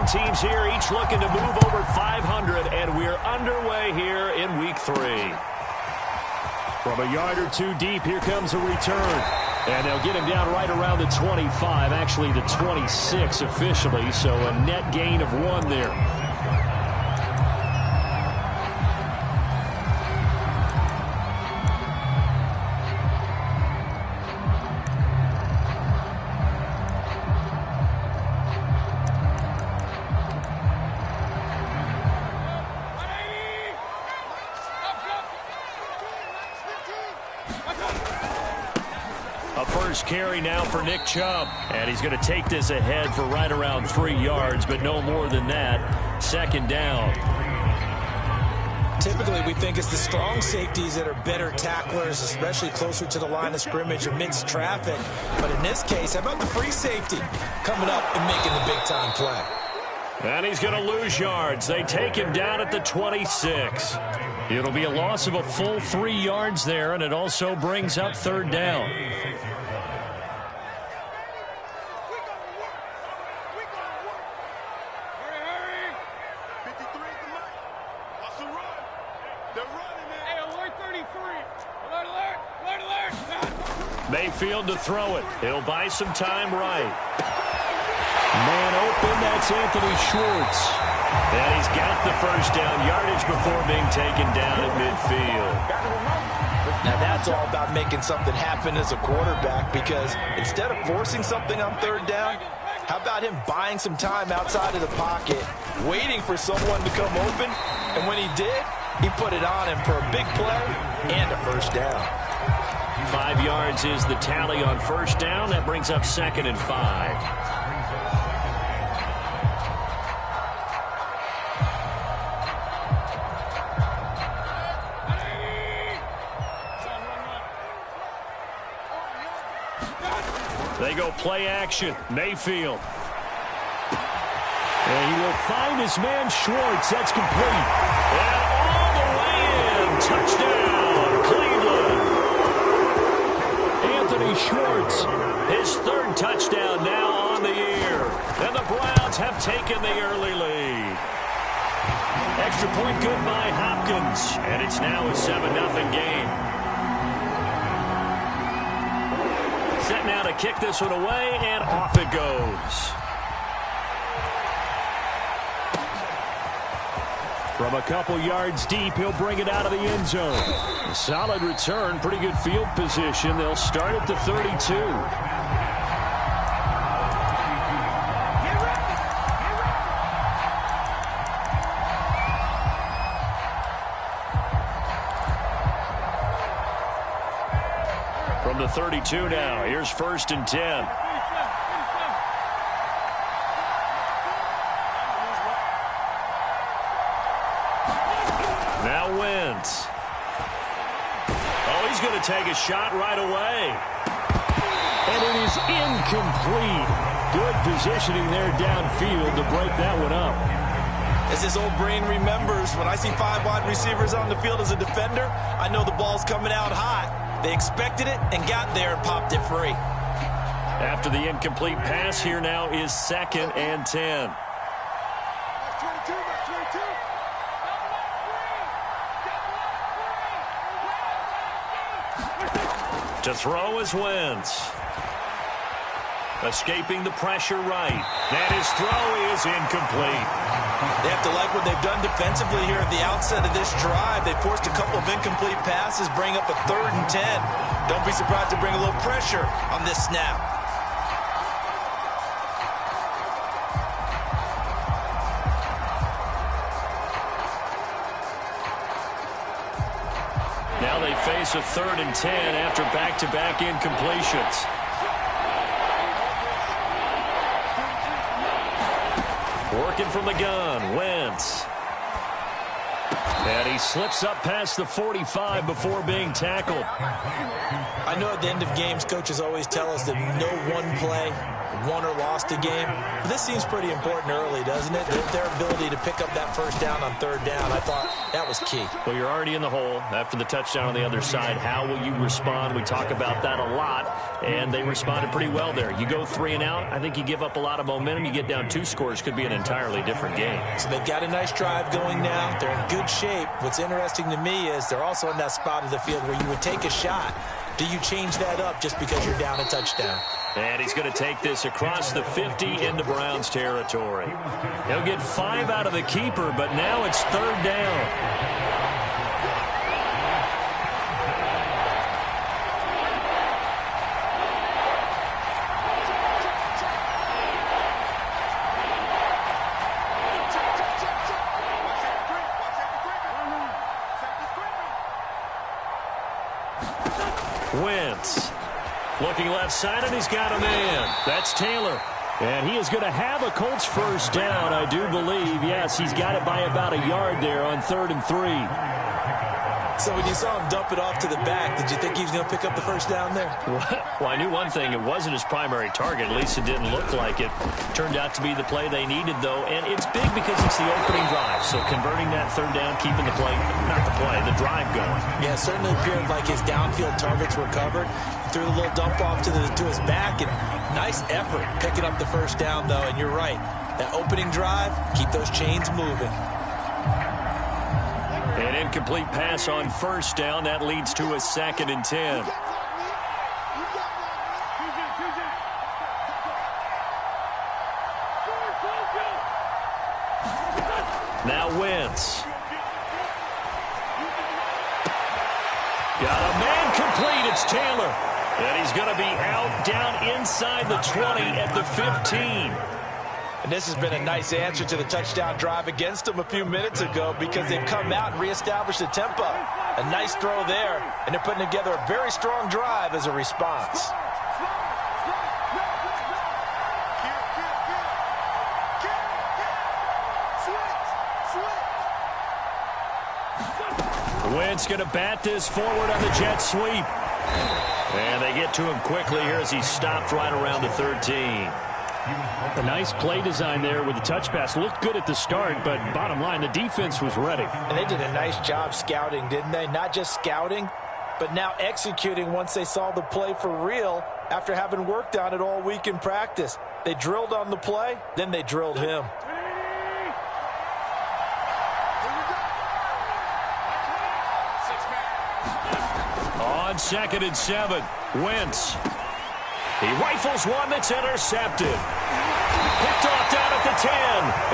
teams here, each looking to move over 500, and we're underway here in Week 3. From a yard or two deep, here comes a return. And they'll get him down right around the 25, actually the 26 officially, so a net gain of 1 there. Carry now for Nick Chubb, and he's going to take this ahead for right around 3 yards, but no more than that. 2nd down. Typically, we think it's the strong safeties that are better tacklers, especially closer to the line of scrimmage amidst traffic. But in this case, how about the free safety coming up and making the big-time play? And he's going to lose yards. They take him down at the 26. It'll be a loss of a full 3 yards there, and it also brings up 3rd down. Mayfield to throw it. He'll buy some time right. Man open, that's Anthony Schwartz. And he's got the 1st down yardage before being taken down at midfield. Now that's all about making something happen as a quarterback, because instead of forcing something on 3rd down, how about him buying some time outside of the pocket, waiting for someone to come open, and when he did, he put it on him for a big play and a 1st down. 5 yards is the tally on 1st down. That brings up 2nd and 5. They go play action. Mayfield. And he will find his man Schwartz. That's complete. And all the way in. Touchdown, Cleveland. Anthony Schwartz, his 3rd touchdown now on the year. And the Browns have taken the early lead. Extra point good by Hopkins. And it's now a 7-0 game. Set now to kick this one away, and off it goes. From a couple yards deep, he'll bring it out of the end zone. A solid return, pretty good field position. They'll start at the 32. From the 32 now, here's 1st and 10. Now Wentz. Oh, he's going to take a shot right away. And it is incomplete. Good positioning there downfield to break that one up. As his old brain remembers, when I see 5 wide receivers on the field as a defender, I know the ball's coming out hot. They expected it and got there and popped it free. After the incomplete pass, here now is 2nd and 10. To throw is Wentz. Escaping the pressure right. And his throw is incomplete. They have to like what they've done defensively here at the outset of this drive. They forced a couple of incomplete passes, bring up a 3rd and 10. Don't be surprised to bring a little pressure on this snap. Now they face a 3rd and 10 after back-to-back incompletions. Working from the gun, Wentz. And he slips up past the 45 before being tackled. I know at the end of games, coaches always tell us that no one play won or lost a game. But this seems pretty important early, doesn't it? Their ability to pick up that first down on third down, I thought that was key. Well, you're already in the hole after the touchdown on the other side. How will you respond? We talk about that a lot, and they responded pretty well there. You go 3 and out, I think you give up a lot of momentum. You get down 2 scores, could be an entirely different game. So they've got a nice drive going now. They're in good shape. What's interesting to me is they're also in that spot of the field where you would take a shot. Do you change that up just because you're down a touchdown? And he's going to take this across the 50 into Browns territory. He'll get 5 out of the keeper, but now it's third down. Wentz looking left side, and he's got a man. That's Taylor. And he is going to have a Colts first down, I do believe. Yes, he's got it by about a yard there on 3rd and 3. So when you saw him dump it off to the back, did you think he was going to pick up the first down there? Well, I knew one thing. It wasn't his primary target. At least it didn't look like it. Turned out to be the play they needed, though. And it's big because it's the opening drive. So converting that third down, keeping the play, not the play, the drive going. Yeah, it certainly appeared like his downfield targets were covered. Threw a little dump off to his back, and nice effort picking up the first down, though. And you're right. That opening drive, keep those chains moving. An incomplete pass on first down. That leads to a 2nd and 10. Now Wentz. Got a man complete. It's Taylor. And he's going to be out down inside the 20 at the 15. And this has been a nice answer to the touchdown drive against them a few minutes ago because they've come out and reestablished the tempo. A nice throw there, and they're putting together a very strong drive as a response. Wentz going to bat this forward on the jet sweep. And they get to him quickly here as he stopped right around the 13. A nice play design there with the touch pass. Looked good at the start, but bottom line, the defense was ready. And they did a nice job scouting, didn't they? Not just scouting, but now executing once they saw the play for real after having worked on it all week in practice. They drilled on the play, then they drilled him. On 2nd and 7, Wentz. He rifles one that's intercepted. Picked off down at the 10.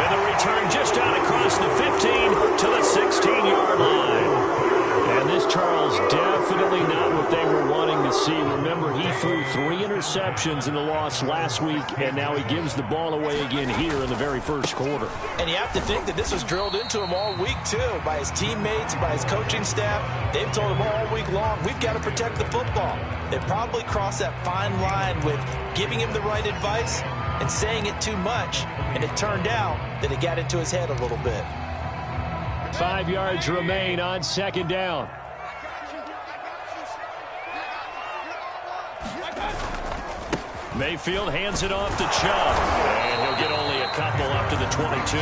And the return just out across the 15 to the 16-yard line. And this, Charles, definitely not what they were wanting to see. Remember, he threw 3 interceptions in the loss last week, and now he gives the ball away again here in the very first quarter. And you have to think that this was drilled into him all week, too, by his teammates, by his coaching staff. They've told him all week long, we've got to protect the football. They probably crossed that fine line with giving him the right advice and saying it too much, and it turned out that it got into his head a little bit. 5 yards remain on 2nd down. Mayfield hands it off to Chubb, and he'll get only a couple up to the 22.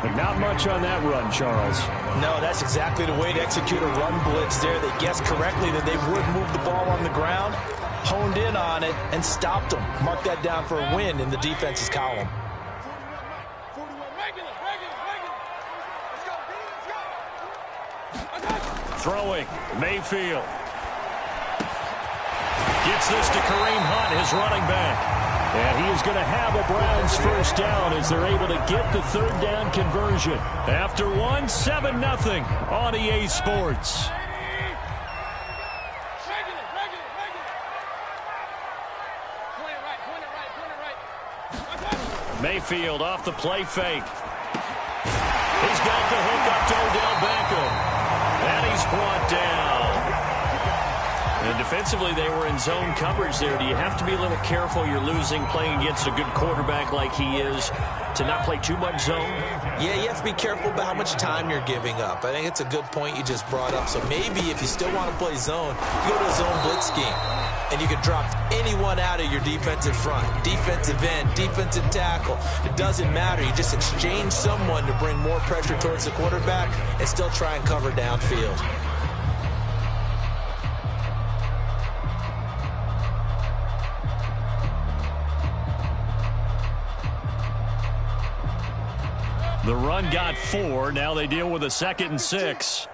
But not much on that run, Charles. No, that's exactly the way to execute a run blitz there. They guessed correctly that they would move the ball on the ground, honed in on it, and stopped them. Mark that down for a win in the defense's column. Throwing, Mayfield. Gets this to Kareem Hunt, his running back. And he is going to have a Browns first down as they're able to get the third down conversion. After one, 7-0 on EA Sports. Mayfield off the play fake. He's got the hook up to Odell Beckham. And he's brought down. And defensively, they were in zone coverage there. Do you have to be a little careful? You're losing, playing against a good quarterback like he is, to not play too much zone? Yeah, you have to be careful about how much time you're giving up. I think it's a good point you just brought up. So maybe if you still want to play zone, you go to a zone blitz scheme. and you can drop anyone out of your defensive front. Defensive end, defensive tackle. It doesn't matter. You just exchange someone to bring more pressure towards the quarterback and still try and cover downfield. The run got 4. Now they deal with a 2nd and 6.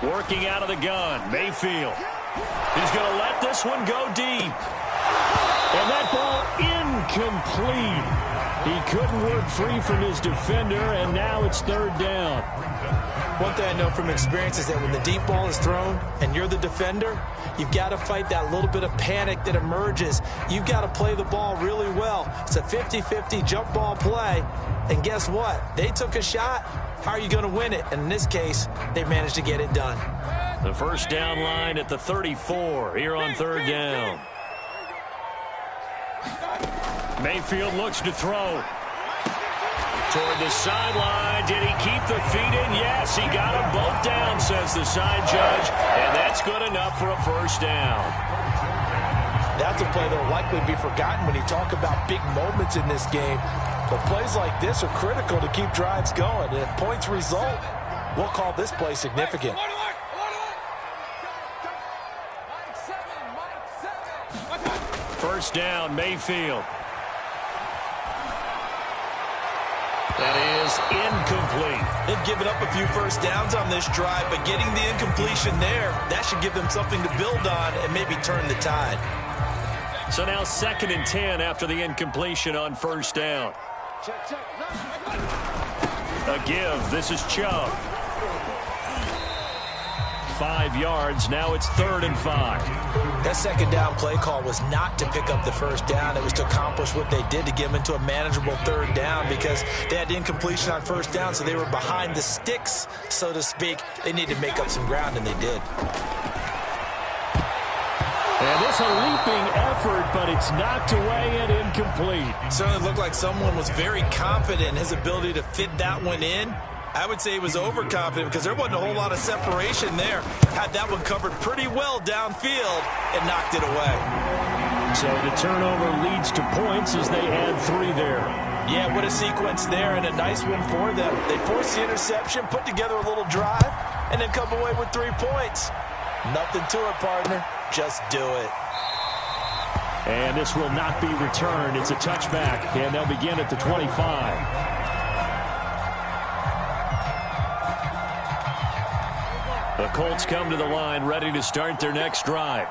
Working out of the gun, Mayfield. He's going to let this one go deep. And that ball incomplete. He couldn't work free from his defender, and now it's 3rd down. One thing I know from experience is that when the deep ball is thrown and you're the defender, you've got to fight that little bit of panic that emerges. You've got to play the ball really well. It's a 50-50 jump ball play. And guess what? They took a shot. How are you going to win it? And in this case, they managed to get it done. The first down line at the 34 here on 3rd down. Mayfield looks to throw. Toward the sideline. Did he keep the feet in? Yes, he got them both down, says the side judge. And that's good enough for a first down. That's a play that will likely be forgotten when you talk about big moments in this game. But plays like this are critical to keep drives going. And if points result, we'll call this play significant. First down, Mayfield. That is incomplete. They've given up a few first downs on this drive, but getting the incompletion there, that should give them something to build on and maybe turn the tide. So now 2nd and 10 after the incompletion on first down. A give. This is Chubb. 5 yards. Now it's 3rd and 5. That 2nd down play call was not to pick up the first down. It was to accomplish what they did to get them into a manageable 3rd down because they had incompletion on first down, so they were behind the sticks, so to speak. They needed to make up some ground, and they did. And this a leaping effort, but it's knocked away and incomplete. Certainly looked like someone was very confident in his ability to fit that one in. I would say he was overconfident because there wasn't a whole lot of separation there. Had that one covered pretty well downfield and knocked it away. So the turnover leads to points as they add 3 there. Yeah, what a sequence there and a nice one for them. They forced the interception, put together a little drive, and then come away with 3 points. Nothing to it, partner. Just do it. And this will not be returned. It's a touchback, and they'll begin at the 25. The Colts come to the line ready to start their next drive.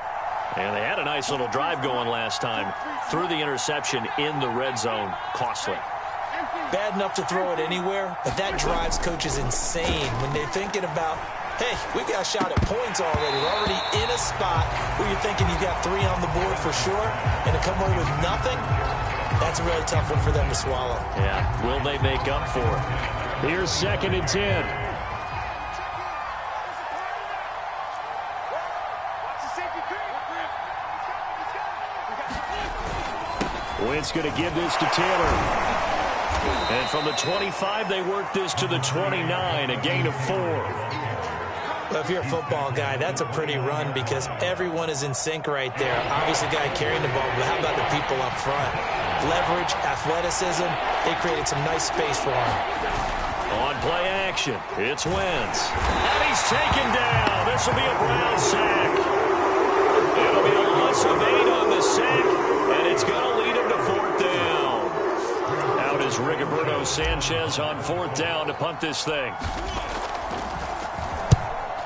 And they had a nice little drive going last time. Threw the interception in the red zone. Costly. Bad enough to throw it anywhere, but that drives coaches insane when they're thinking about, hey, we got a shot at points already. We're already in a spot where you're thinking you got 3 on the board for sure, and to come away with nothing, that's a really tough one for them to swallow. Yeah, will they make up for it? Here's 2nd and 10. Wentz going to give this to Taylor. And from the 25, they work this to the 29, a gain of 4. Well, if you're a football guy, that's a pretty run because everyone is in sync right there. Obviously, the guy carrying the ball, but how about the people up front? Leverage, athleticism, they created some nice space for him. On play action, it's Wentz. And he's taken down. This will be a Brown sack. It'll be a loss of 8 on the sack, and it's going to lead him to 4th down. Out is Rigoberto Sanchez on 4th down to punt this thing.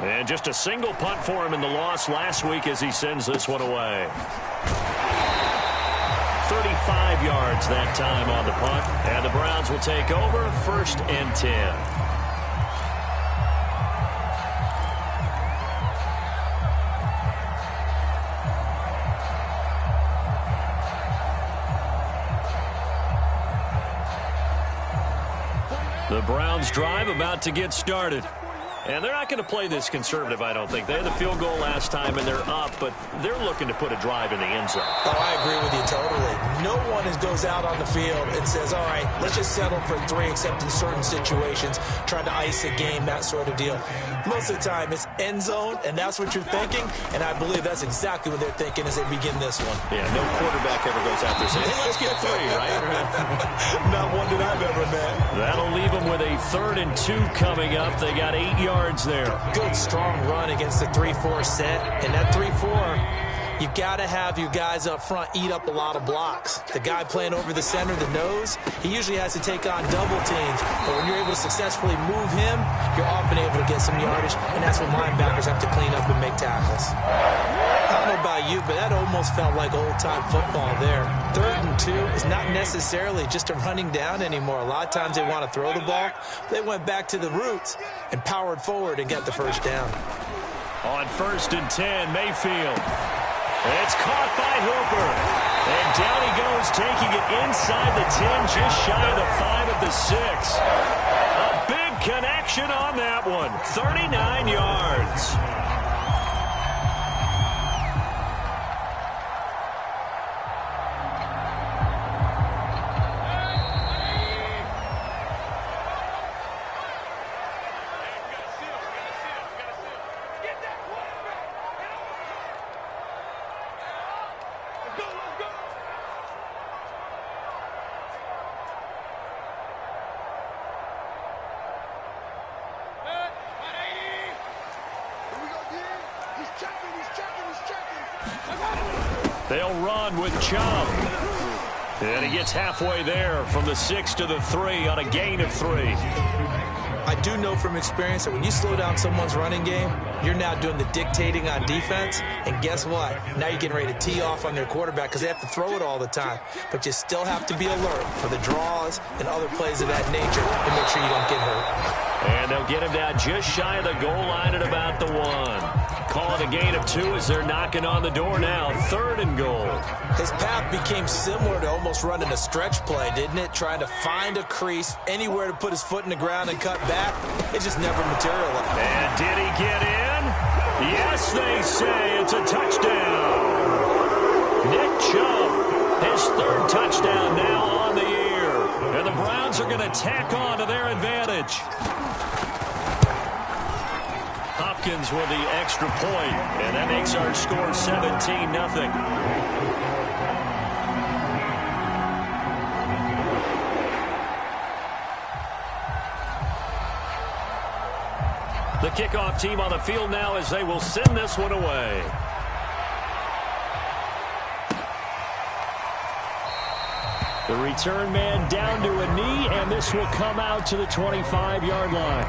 And just a single punt for him in the loss last week as he sends this one away. 35 yards that time on the punt. And the Browns will take over 1st and 10. The Browns drive about to get started. And they're not going to play this conservative, I don't think. They had the field goal last time, and they're up, but they're looking to put a drive in the end zone. Oh, I agree with you totally. No one goes out on the field and says, all right, let's just settle for 3, except in certain situations, trying to ice a game, that sort of deal. Most of the time, it's end zone, and that's what you're thinking, and I believe that's exactly what they're thinking as they begin this one. Yeah, no quarterback ever goes out there saying, hey, let's get 3, right? Not one that I've ever met. That'll leave them with a 3rd and 2 coming up. They got 8 yards there. Good, strong run against the 3-4 set, and that 3-4... you've got to have your guys up front eat up a lot of blocks. The guy playing over the center, the nose, he usually has to take on double teams. But when you're able to successfully move him, you're often able to get some yardage, and that's when linebackers have to clean up and make tackles. I don't know about you, but that almost felt like old-time football there. 3rd and 2 is not necessarily just a running down anymore. A lot of times they want to throw the ball. They went back to the roots and powered forward and got the first down. On 1st and 10, Mayfield. It's caught by Hooper. And down he goes, taking it inside the 10, just shy of the 5 of the 6. A big connection on that one. 39 yards. They'll run with Chubb. And he gets halfway there from the 6 to the 3 on a gain of 3. I do know from experience that when you slow down someone's running game, you're now doing the dictating on defense. And guess what? Now you're getting ready to tee off on their quarterback because they have to throw it all the time. But you still have to be alert for the draws and other plays of that nature to make sure you don't get hurt. And they'll get him down just shy of the goal line at about the 1. Call it a gain of 2 as they're knocking on the door now. 3rd and goal. His path became similar to almost running a stretch play, didn't it? Trying to find a crease, anywhere to put his foot in the ground and cut back. It just never materialized. And did he get in? Yes, they say it's a touchdown. Nick Chubb, his 3rd touchdown now on the year. And the Browns are going to tack on to their advantage. Hopkins with the extra point, and that makes our score 17-0. The kickoff team on the field now as they will send this one away. The return man down to a knee, and this will come out to the 25-yard line.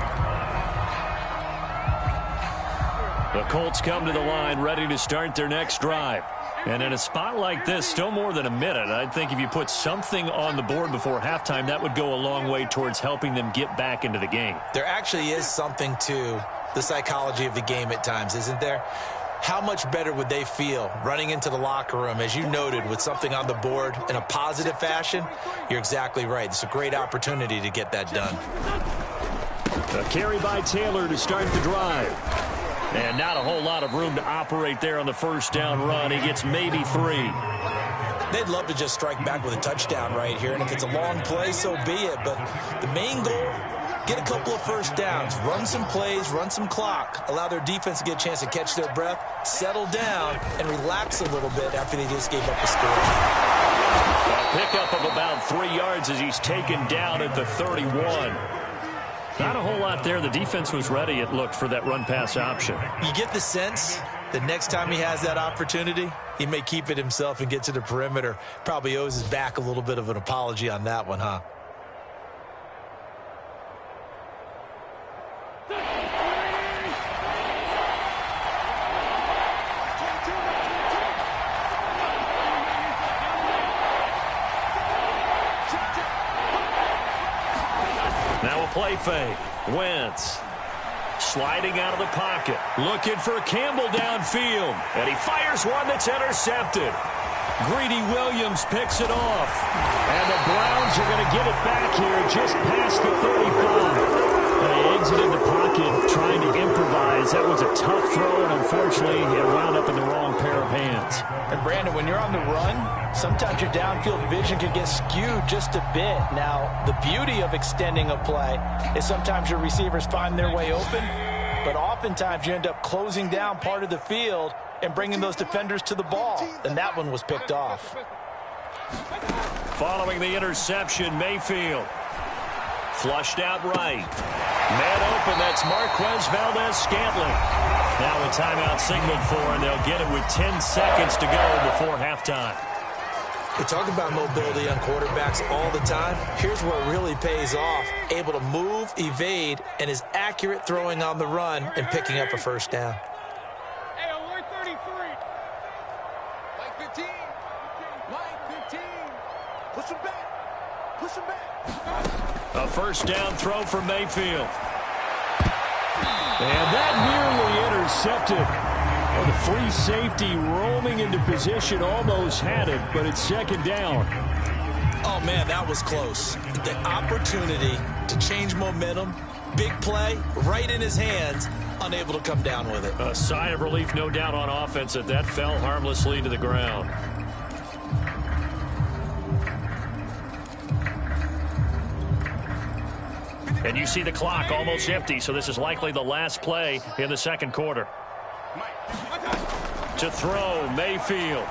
The Colts come to the line ready to start their next drive. And in a spot like this, still more than a minute, I think if you put something on the board before halftime, that would go a long way towards helping them get back into the game. There actually is something to the psychology of the game at times, isn't there? How much better would they feel running into the locker room, as you noted, with something on the board in a positive fashion? You're exactly right. It's a great opportunity to get that done. A carry by Taylor to start the drive. And not a whole lot of room to operate there on the first down run. He gets maybe 3. They'd love to just strike back with a touchdown right here, and if it's a long play, so be it. But the main goal, get a couple of first downs, run some plays, run some clock, allow their defense to get a chance to catch their breath, settle down, and relax a little bit after they just gave up the score. A pickup of about 3 yards as he's taken down at the 31. Not a whole lot there. The defense was ready, it looked, for that run-pass option. You get the sense that next time he has that opportunity, he may keep it himself and get to the perimeter. Probably owes his back a little bit of an apology on that one, huh? Now a play fake. Wentz sliding out of the pocket. Looking for Campbell downfield. And he fires one that's intercepted. Greedy Williams picks it off. And the Browns are going to get it back here just past the 35. exited the pocket trying to improvise. That was a tough throw, and unfortunately, it wound up in the wrong pair of hands. And, Brandon, when you're on the run, sometimes your downfield vision can get skewed just a bit. Now, the beauty of extending a play is sometimes your receivers find their way open, but oftentimes you end up closing down part of the field and bringing those defenders to the ball, and that one was picked off. Following the interception, Mayfield. Flushed out right. Man open, that's Marquez Valdez-Scantling. Now a timeout signaled for, and they'll get it with 10 seconds to go before halftime. We talk about mobility on quarterbacks all the time. Here's where it really pays off. Able to move, evade, and is accurate throwing on the run and picking up a first down. Hey, alert 33. Like 15. Like 15. Push him back. Push him back. A first down throw for Mayfield. And that nearly intercepted. Well, the free safety roaming into position almost had it, but it's second down. Oh, man, that was close. The opportunity to change momentum, big play, right in his hands, unable to come down with it. A sigh of relief, no doubt, on offense that fell harmlessly to the ground. And you see the clock almost empty, so this is likely the last play in the second quarter. To throw, Mayfield.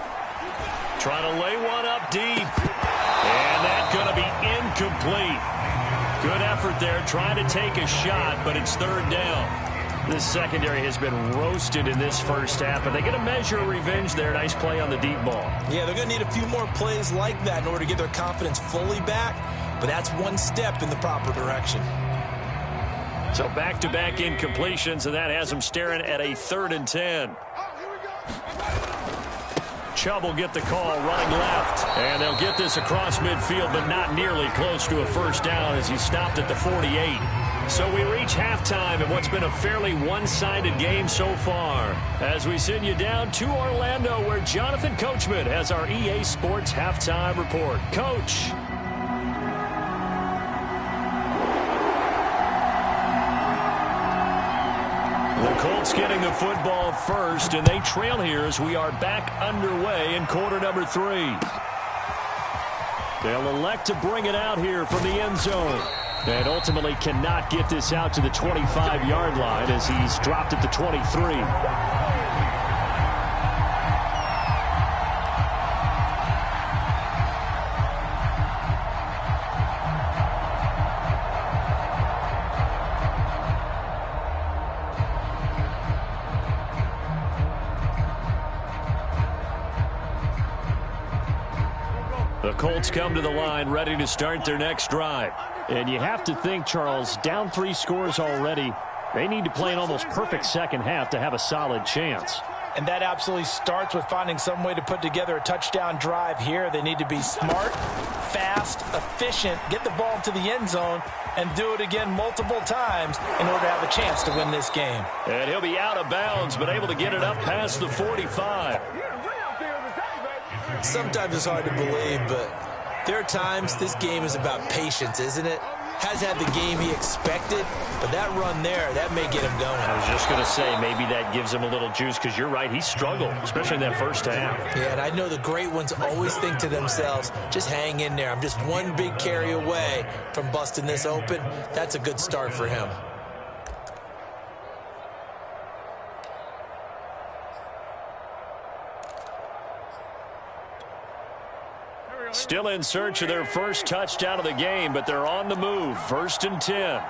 Trying to lay one up deep. And that's going to be incomplete. Good effort there, trying to take a shot, but it's third down. This secondary has been roasted in this first half, but they get a measure of revenge there. Nice play on the deep ball. Yeah, they're going to need a few more plays like that in order to get their confidence fully back. But that's one step in the proper direction. So back-to-back incompletions, and that has them staring at a 3rd and 10. Chubb will get the call running left. And they'll get this across midfield, but not nearly close to a first down as he stopped at the 48. So we reach halftime in what's been a fairly one-sided game so far. As we send you down to Orlando, where Jonathan Coachman has our EA Sports Halftime Report. Coach. The Colts getting the football first, and they trail here as we are back underway in quarter number 3. They'll elect to bring it out here from the end zone. And ultimately cannot get this out to the 25-yard line as he's dropped at the 23. The Colts come to the line ready to start their next drive. And you have to think, Charles, down 3 scores already. They need to play an almost perfect second half to have a solid chance. And that absolutely starts with finding some way to put together a touchdown drive here. They need to be smart, fast, efficient, get the ball to the end zone, and do it again multiple times in order to have a chance to win this game. And he'll be out of bounds, but able to get it up past the 45. Sometimes it's hard to believe, but there are times this game is about patience, isn't it? Has had the game he expected, but that run there, that may get him going. I was just going to say, maybe that gives him a little juice, because you're right, he struggled, especially in that first half. Yeah, and I know the great ones always think to themselves, just hang in there. I'm just one big carry away from busting this open. That's a good start for him. Still in search of their first touchdown of the game, but they're on the move. 1st and 10.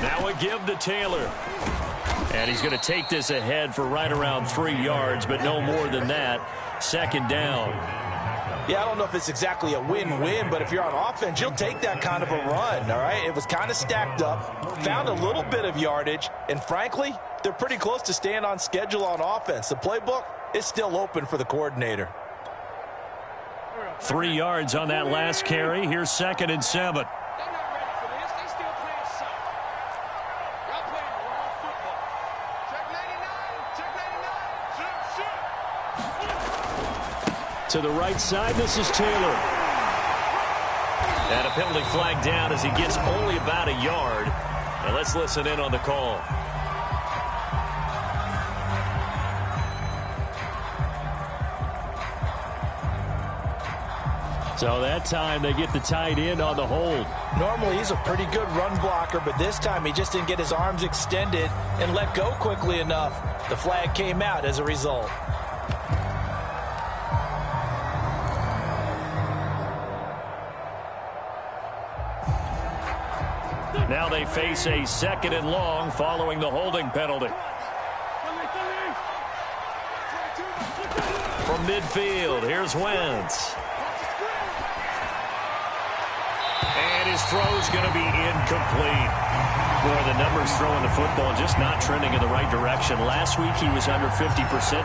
Now a give to Taylor. And he's going to take this ahead for right around 3 yards, but no more than that. 2nd down. Yeah, I don't know if it's exactly a win-win, but if you're on offense, you'll take that kind of a run, all right? It was kind of stacked up, found a little bit of yardage, and frankly, they're pretty close to staying on schedule on offense. The playbook is still open for the coordinator. 3 yards on that last carry. Here's 2nd and 7. To the right side, this is Taylor. And a penalty flag down as he gets only about a yard. Now let's listen in on the call. So that time they get the tight end on the hold. Normally he's a pretty good run blocker, but this time he just didn't get his arms extended and let go quickly enough. The flag came out as a result. Now they face a 2nd and long following the holding penalty. From midfield, here's Wentz. And his throw's going to be incomplete. Boy, the numbers throwing the football just not trending in the right direction. Last week he was under 50%.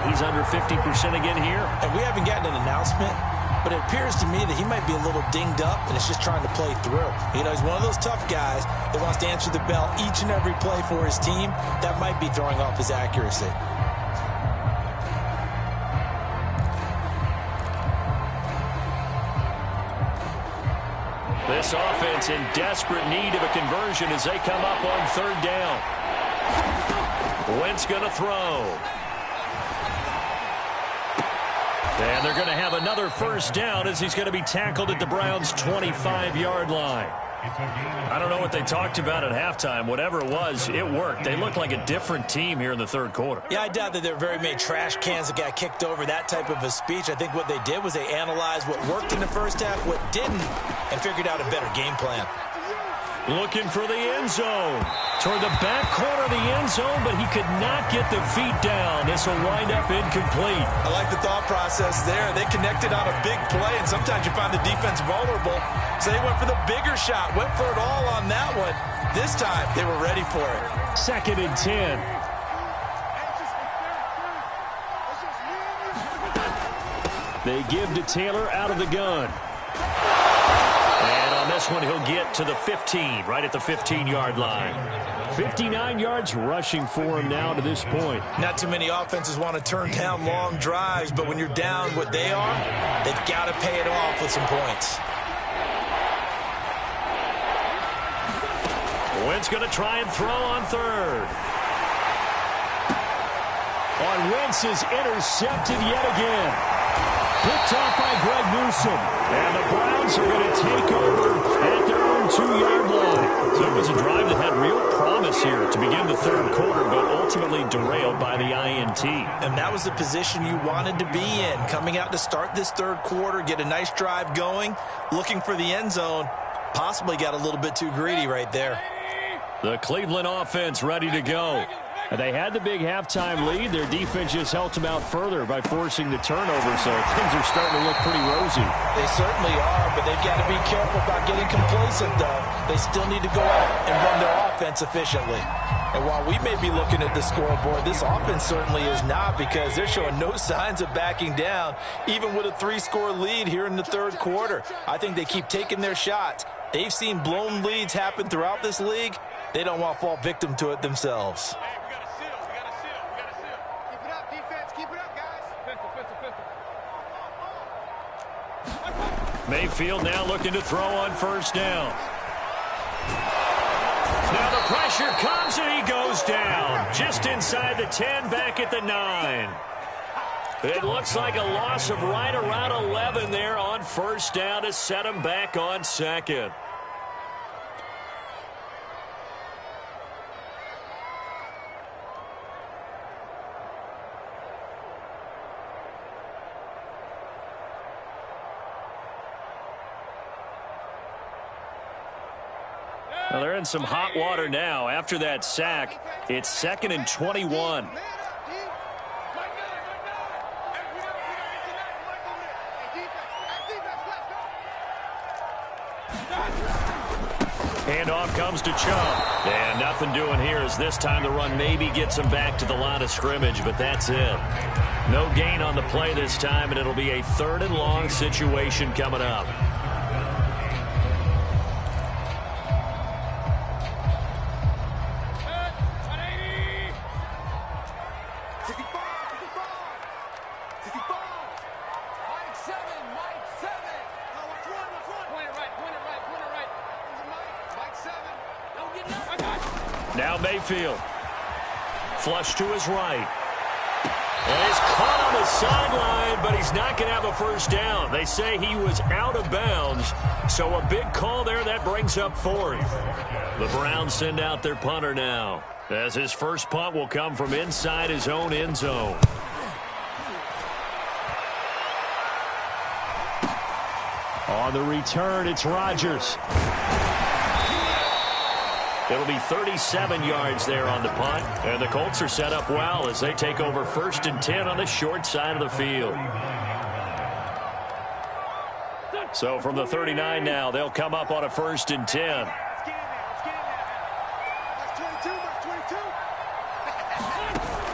He's under 50% again here. And we haven't gotten an announcement, but it appears to me that he might be a little dinged up and is just trying to play through. You know, he's one of those tough guys that wants to answer the bell each and every play for his team. That might be throwing off his accuracy. This offense in desperate need of a conversion as they come up on 3rd down. Wentz going to throw. And they're going to have another 1st down as he's going to be tackled at the Browns' 25-yard line. I don't know what they talked about at halftime. Whatever it was, it worked. They look like a different team here in the 3rd quarter. Yeah, I doubt that there were very many trash cans that got kicked over, that type of a speech. I think what they did was they analyzed what worked in the first half, what didn't, and figured out a better game plan. Looking for the end zone. Toward the back corner of the end zone, but he could not get the feet down. This will wind up incomplete. I like the thought process there. They connected on a big play, and sometimes you find the defense vulnerable. So they went for the bigger shot, went for it all on that one. This time, they were ready for it. 2nd and 10. They give to Taylor out of the gun. And on this one, he'll get to the 15, right at the 15-yard line. 59 yards rushing for him now to this point. Not too many offenses want to turn down long drives, but when you're down what they are, they've got to pay it off with some points. Wentz going to try and throw on 3rd. On Wentz is intercepted yet again. Picked off by Greg Newsome. And the Browns are going to take over at their own 2-yard line. So it was a drive that had real promise here to begin the 3rd quarter, but ultimately derailed by the INT. And that was the position you wanted to be in. Coming out to start this 3rd quarter, get a nice drive going, looking for the end zone. Possibly got a little bit too greedy right there. The Cleveland offense ready to go. And they had the big halftime lead. Their defense just helped them out further by forcing the turnover, so things are starting to look pretty rosy. They certainly are, but they've got to be careful about getting complacent, though. They still need to go out and run their offense efficiently. And while we may be looking at the scoreboard, this offense certainly is not, because they're showing no signs of backing down, even with a 3-score lead here in the 3rd quarter. I think they keep taking their shots. They've seen blown leads happen throughout this league. They don't want to fall victim to it themselves. Mayfield now looking to throw on 1st down. Now the pressure comes and he goes down. Just inside the 10, back at the 9. It looks like a loss of right around 11 there on 1st down to set him back on 2nd. Well, they're in some hot water now. After that sack, it's 2nd and 21. Handoff comes to Chubb. And nothing doing here as this time the run maybe gets him back to the line of scrimmage, but that's it. No gain on the play this time, and it'll be a 3rd and long situation coming up. Now Mayfield. Flush to his right. And he's caught on the sideline, but he's not going to have a first down. They say he was out of bounds, so a big call there. That brings up fourth. The Browns send out their punter now, as his first punt will come from inside his own end zone. On the return, it's Rodgers. It'll be 37 yards there on the punt, and the Colts are set up well as they take over 1st and 10 on the short side of the field. So from the 39 now, they'll come up on a 1st and 10.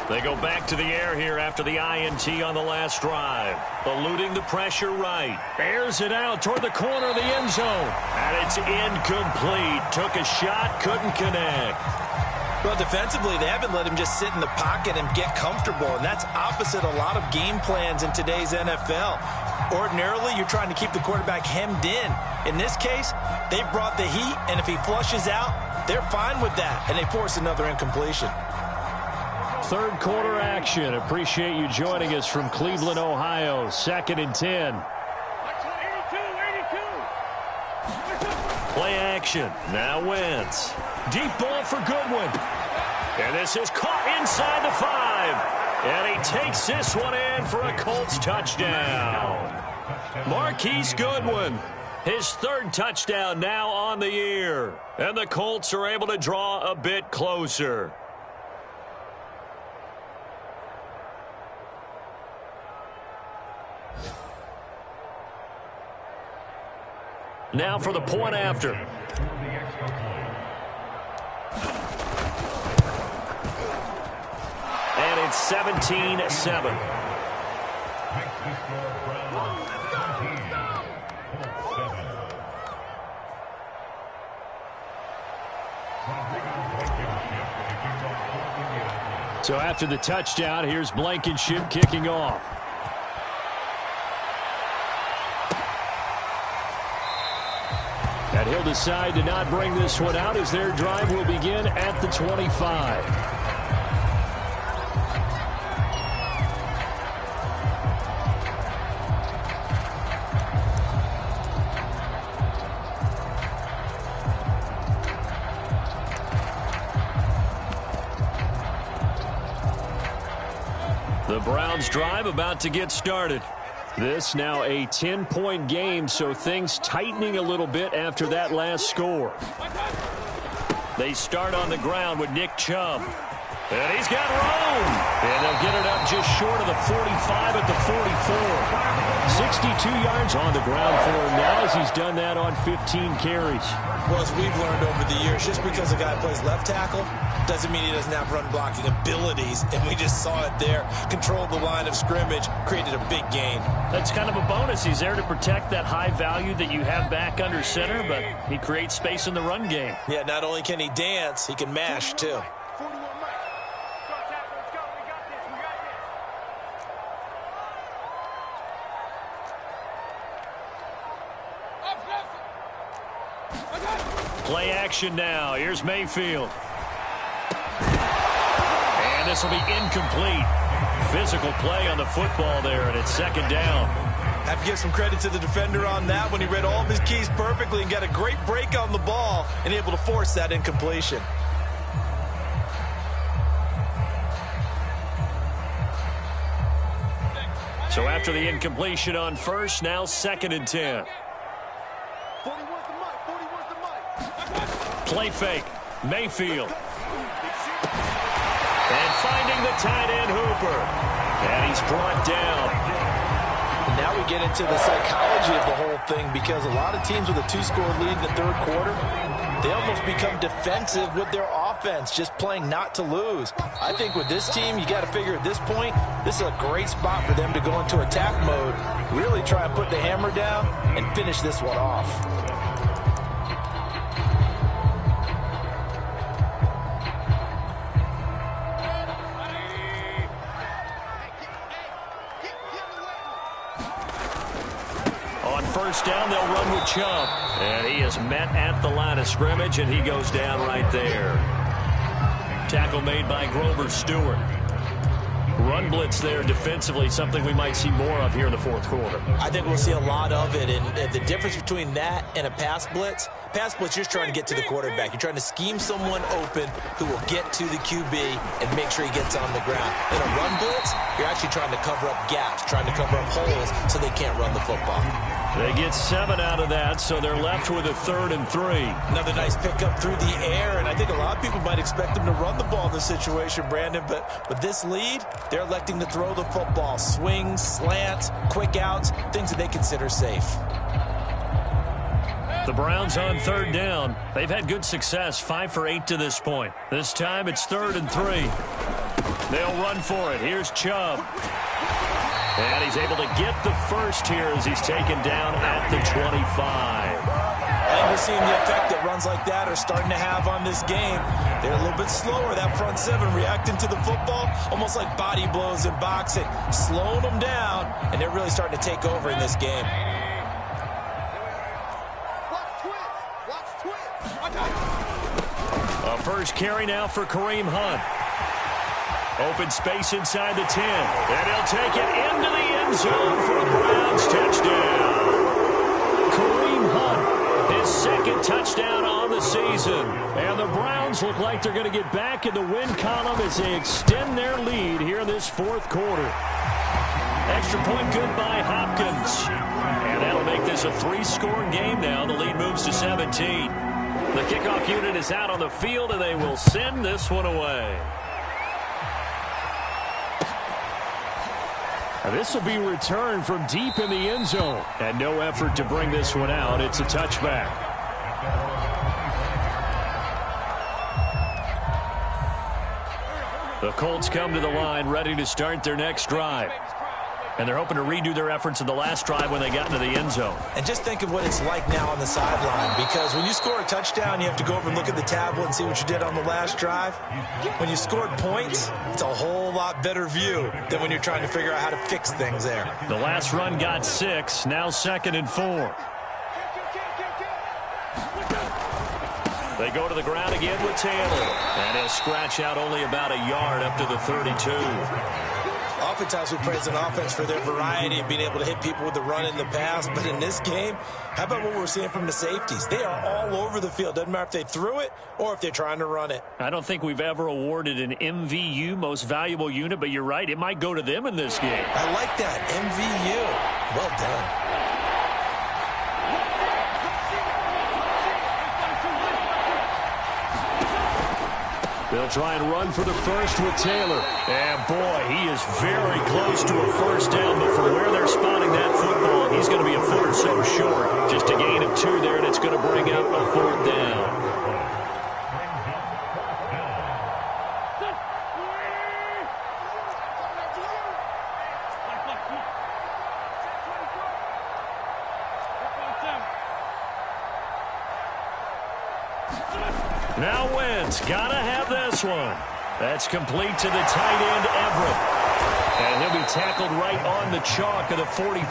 They go back to the air here after the INT on the last drive. Eluding the pressure right. Airs it out toward the corner of the end zone. And it's incomplete. Took a shot, couldn't connect. Well, defensively, they haven't let him just sit in the pocket and get comfortable, and that's opposite a lot of game plans in today's NFL. Ordinarily, you're trying to keep the quarterback hemmed in. In this case, they brought the heat, and if he flushes out, they're fine with that, and they force another incompletion. Third quarter action. Appreciate you joining us from Cleveland, Ohio. 2nd and 10. Play action. Now Wentz. Deep ball for Goodwin. And this is caught inside the 5. And he takes this one in for a Colts touchdown. Marquise Goodwin. His 3rd touchdown now on the year. And the Colts are able to draw a bit closer. Now for the point after. And it's 17-7. So after the touchdown, here's Blankenship kicking off. And he'll decide to not bring this one out as their drive will begin at the 25. The Browns drive about to get started. This now a 10-point game, so things tightening a little bit after that last score. They start on the ground with Nick Chubb. And he's got room. And they'll get it up just short of the 45 at the 44. 62 yards on the ground for him now as he's done that on 15 carries. Well, as we've learned over the years, just because a guy plays left tackle doesn't mean he doesn't have run blocking abilities, and we just saw it there. Controlled the line of scrimmage, created a big gain. That's kind of a bonus. He's there to protect that high value that you have back under center, but he creates space in the run game. Yeah, not only can he dance, he can mash, too. Play action now. Here's Mayfield. And this will be incomplete. Physical play on the football there, and it's 2nd down. Have to give some credit to the defender on that when he read all of his keys perfectly and got a great break on the ball and able to force that incompletion. So after the incompletion on first, now 2nd and 10. Play fake. Mayfield. And finding the tight end Hooper. And he's brought down. Now we get into the psychology of the whole thing, because a lot of teams with a 2-score lead in the 3rd quarter, they almost become defensive with their offense, just playing not to lose. I think with this team, you got to figure at this point, this is a great spot for them to go into attack mode, really try and put the hammer down and finish this one off. First down, they'll run with Chubb. And he is met at the line of scrimmage, and he goes down right there. Tackle made by Grover Stewart. Run blitz there defensively, something we might see more of here in the fourth quarter. I think we'll see a lot of it, and the difference between that and a pass blitz, you're just trying to get to the quarterback. You're trying to scheme someone open who will get to the QB and make sure he gets on the ground. In a run blitz, you're actually trying to cover up gaps, trying to cover up holes so they can't run the football. They get 7 out of that, so they're left with a 3rd and 3. Another nice pickup through the air, and I think a lot of people might expect them to run the ball in this situation, Brandon, but with this lead, they're electing to throw the football. Swings, slants, quick outs, things that they consider safe. The Browns on 3rd down. They've had good success, 5 for 8 to this point. This time it's 3rd and 3. They'll run for it. Here's Chubb. And he's able to get the first here as he's taken down at the 25. And we're seeing the effect that runs like that are starting to have on this game. They're a little bit slower, that front 7, reacting to the football, almost like body blows in boxing, slowing them down, and they're really starting to take over in this game. A first carry now for Kareem Hunt. Open space inside the 10. And he'll take it into the end zone for a Browns touchdown. Kareem Hunt, his 2nd touchdown on the season. And the Browns look like they're going to get back in the win column as they extend their lead here in this 4th quarter. Extra point good by Hopkins. And that'll make this a 3-score game now. The lead moves to 17. The kickoff unit is out on the field, and they will send this one away. This will be returned from deep in the end zone. And no effort to bring this one out. It's a touchback. The Colts come to the line ready to start their next drive. And they're hoping to redo their efforts in the last drive when they got into the end zone. And just think of what it's like now on the sideline, because when you score a touchdown, you have to go over and look at the tablet and see what you did on the last drive. When you scored points, it's a whole lot better view than when you're trying to figure out how to fix things there. The last run got 6, now 2nd and 4. They go to the ground again with Taylor. And he'll scratch out only about a yard up to the 32. Oftentimes we praise an offense for their variety of being able to hit people with the run and the pass. But in this game, how about what we're seeing from the safeties? They are all over the field. Doesn't matter if they threw it or if they're trying to run it. I don't think we've ever awarded an MVU, most valuable unit, but you're right. It might go to them in this game. I like that. MVU. Well done. They'll try and run for the first with Taylor. And, boy, he is very close to a first down. But from where they're spotting that football, he's going to be a foot or so short. Just a gain of 2 there, and it's going to bring up a 4th down. Now Wentz, gotta have this one. That's complete to the tight end, Everett. And he'll be tackled right on the chalk of the 45.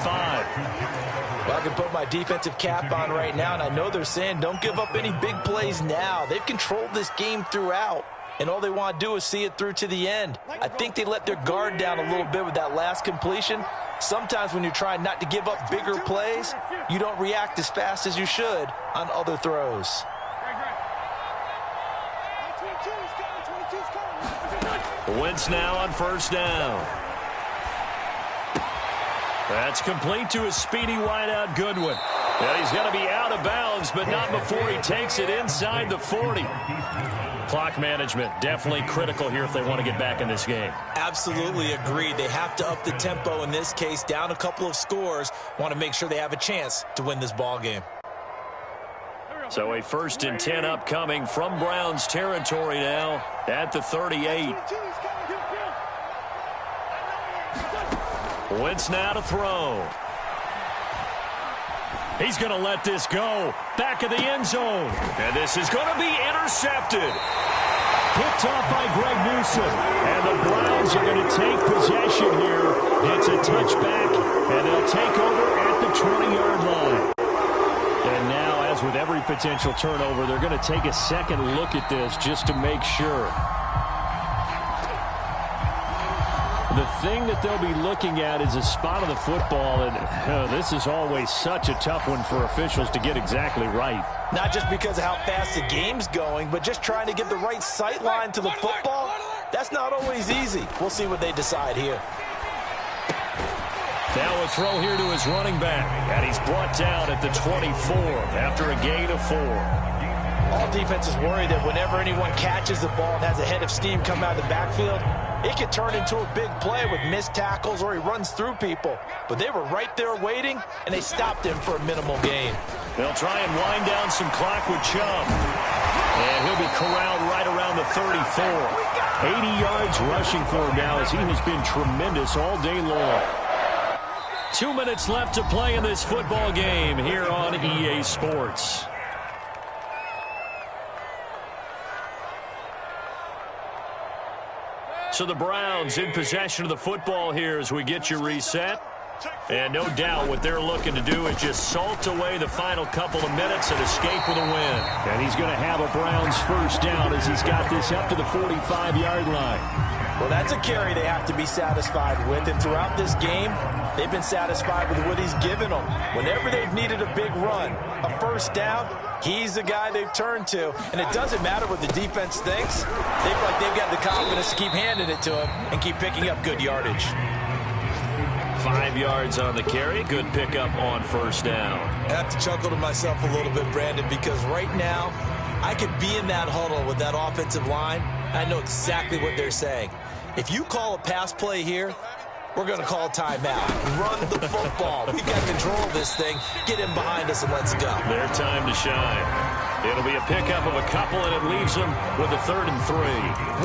Well, I can put my defensive cap on right now, and I know they're saying don't give up any big plays now. They've controlled this game throughout, and all they want to do is see it through to the end. I think they let their guard down a little bit with that last completion. Sometimes when you're trying not to give up bigger plays, you don't react as fast as you should on other throws. Wentz now on first down. That's complete to a speedy wideout Goodwin. And he's going to be out of bounds, but not before he takes it inside the 40. Clock management, definitely critical here if they want to get back in this game. Absolutely agreed. They have to up the tempo in this case, down a couple of scores. Want to make sure they have a chance to win this ball game. So a 1st and 10 upcoming from Browns territory now at the 38. Wentz now to throw. He's going to let this go. Back of the end zone. And this is going to be intercepted. Picked off by Greg Newsome. And the Browns are going to take possession here. It's a touchback, and they'll take over at the 20-yard line. And now, as with every potential turnover, they're going to take a second look at this just to make sure. The thing that they'll be looking at is a spot of the football, and this is always such a tough one for officials to get exactly right. Not just because of how fast the game's going, but just trying to get the right sight line to the football. That's not always easy. We'll see what they decide here. Now a throw here to his running back, and he's brought down at the 24 after a gain of 4. All defenses worry that whenever anyone catches the ball and has a head of steam come out of the backfield, it could turn into a big play with missed tackles or he runs through people. But they were right there waiting, and they stopped him for a minimal gain. They'll try and wind down some clock with Chubb. And he'll be corralled right around the 34. 80 yards rushing for him now as he has been tremendous all day long. 2 minutes left to play in this football game here on EA Sports. So the Browns in possession of the football here as we get you reset. And no doubt what they're looking to do is just salt away the final couple of minutes and escape with a win. And he's going to have a Browns first down as he's got this up to the 45-yard line. Well, that's a carry they have to be satisfied with. And throughout this game, they've been satisfied with what he's given them. Whenever they've needed a big run, a first down, he's the guy they've turned to. And it doesn't matter what the defense thinks. They feel like they've got the confidence to keep handing it to him and keep picking up good yardage. 5 yards on the carry. Good pickup on first down. I have to chuckle to myself a little bit, Brandon, because right now I could be in that huddle with that offensive line. I know exactly what they're saying. If you call a pass play here, we're going to call a timeout. Run the football. We've got control of this thing. Get him behind us and let's go. Their time to shine. It'll be a pickup of a couple, and it leaves them with a 3rd and 3.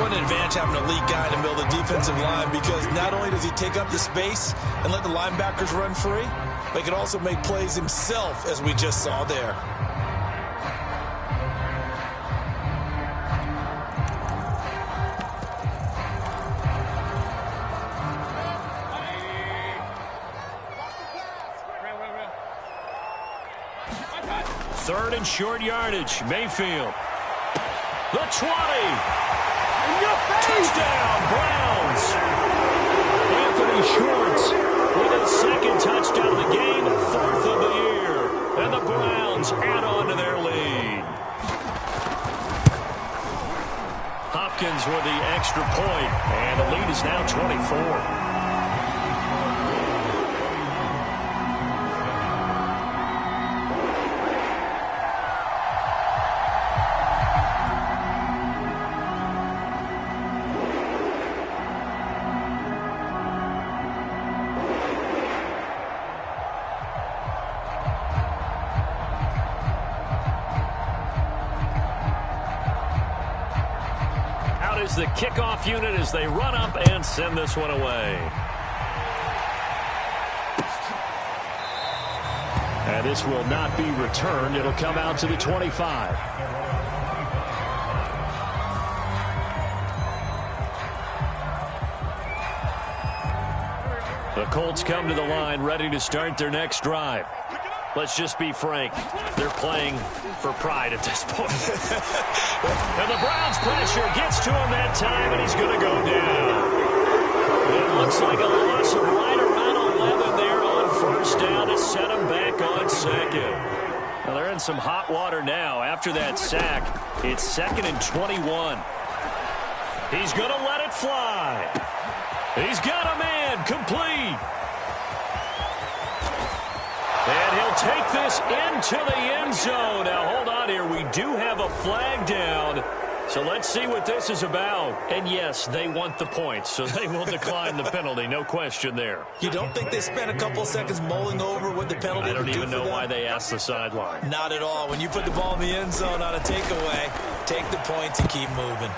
What an advantage having an elite guy in the middle of the defensive line, because not only does he take up the space and let the linebackers run free, but he can also make plays himself, as we just saw there. Third and short yardage. Mayfield. The 20. Touchdown, Browns. Anthony Schwartz with his 2nd touchdown of the game, 4th of the year. And the Browns add on to their lead. Hopkins with the extra point, and the lead is now 24. Is the kickoff unit as they run up and send this one away. And this will not be returned. It'll come out to the 25. The Colts come to the line ready to start their next drive. Let's just be frank. They're playing for pride at this point. And the Browns pressure gets to him that time, and he's going to go down. It looks like a loss of right around 11 there on first down to set him back on 2nd. Well, they're in some hot water now. After that sack, it's 2nd and 21. He's going to let it fly. He's got a man complete. And he'll take this into the end zone. Now, hold on here. We do have a flag down. So let's see what this is about. And, yes, they want the points, so they will decline the penalty. No question there. You don't think they spent a couple seconds mulling over what the penalty I don't would do even know them? why they asked the sideline. Not at all. When you put the ball in the end zone on a takeaway, take the points and keep moving.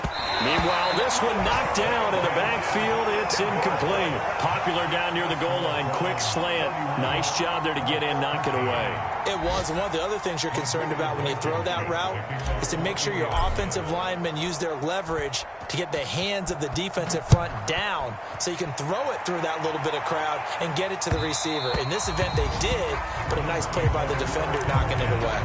Meanwhile, this one knocked down in the backfield. It's incomplete. Popular down near the goal line. Quick slant. Nice job there to get in, knock it away. It was. And one of the other things you're concerned about when you throw that route is to make sure your offensive linemen use their leverage to get the hands of the defensive front down so you can throw it through that little bit of crowd and get it to the receiver. In this event, they did, but a nice play by the defender knocking it away.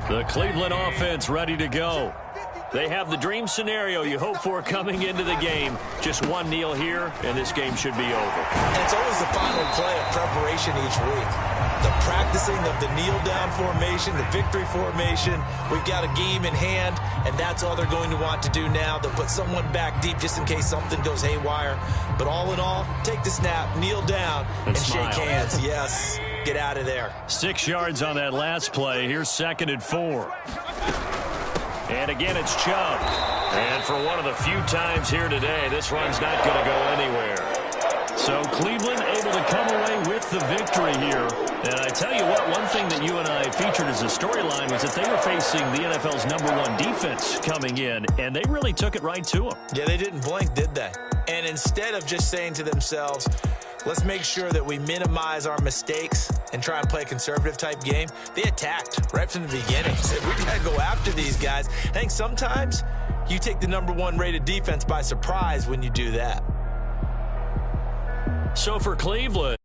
The Cleveland offense ready to go. They have the dream scenario you hope for coming into the game. Just one kneel here, and this game should be over. And it's always the final play of preparation each week. The practicing of the kneel-down formation, the victory formation. We've got a game in hand, and that's all they're going to want to do now. They'll put someone back deep just in case something goes haywire. But all in all, take the snap, kneel down, and shake hands. Yes, get out of there. 6 yards on that last play. Here's 2nd and 4. And again, it's Chubb. And for one of the few times here today, this run's not going to go anywhere. So Cleveland able to come away with the victory here. And I tell you what, one thing that you and I featured as a storyline was that they were facing the NFL's #1 defense coming in, and they really took it right to them. Yeah, they didn't blink, did they? And instead of just saying to themselves, let's make sure that we minimize our mistakes and try and play a conservative-type game, they attacked right from the beginning. Said, we got to go after these guys. I think sometimes you take the #1 rated defense by surprise when you do that. So for Cleveland,